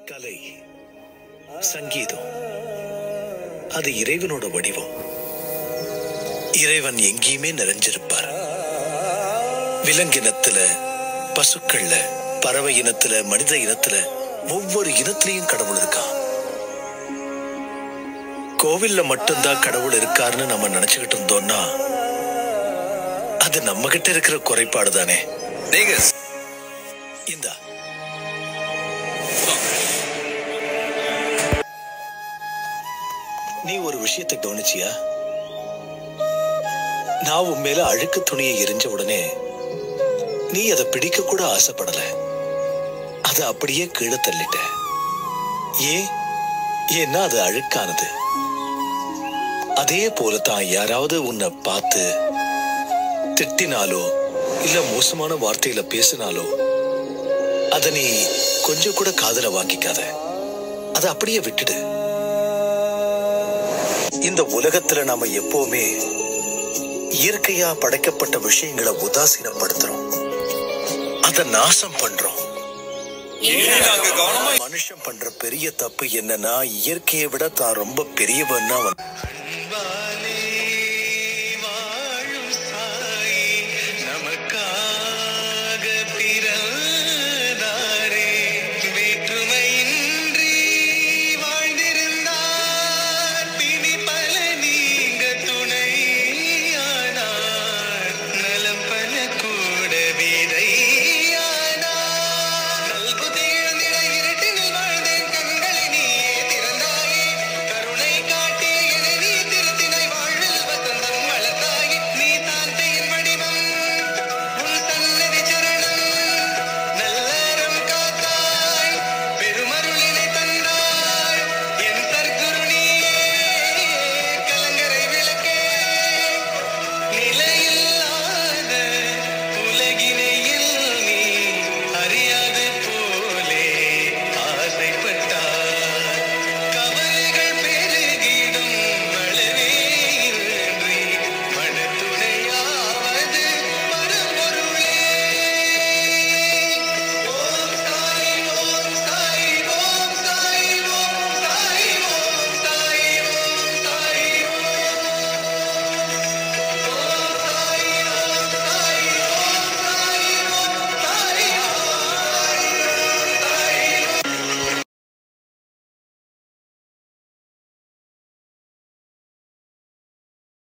கலை, சங்கீதம் அது இறைவனோட வடிவம். இறைவன் எங்கேயுமே நிறைஞ்சிருப்பார். விலங்கினத்துல, பசுக்கள்ல, பறவை இனத்துல, மனித இனத்துல, ஒவ்வொரு இனத்திலையும் கடவுள் இருக்கான். கோவில்ல மட்டும்தான் கடவுள் இருக்காருன்னு நம்ம நினைச்சுக்கிட்டு இருந்தோம்னா அது நம்ம கிட்ட இருக்கிற குறைபாடு தானே. இந்தா நீ ஒரு விஷயத்தை கவனிச்சியா? நான் உன் மேல அழுக்கு துணியை எரிஞ்ச உடனே நீ அதை பிடிக்க கூட ஆசைப்படல. அதை அப்படியே கீழே தள்ளிட்ட. ஏன்னா அது அழுக்கானது. அதே போலதான் யாராவது உன்னை பார்த்து திட்டினாலோ இல்ல மோசமான வார்த்தையில பேசினாலோ அத நீ கொஞ்சம் கூட காதுல வாங்கிக்காத. அதை அப்படியே விட்டுடு. இந்த உலகத்துல நாம எப்பவுமே இயற்கையா படைக்கப்பட்ட விஷயங்களை உதாசீனப்படுத்துறோம், அத நாசம் பண்றோம். மனுஷன் பண்ற பெரிய தப்பு என்னன்னா இயற்கையை விட தான் ரொம்ப பெரியவன்னா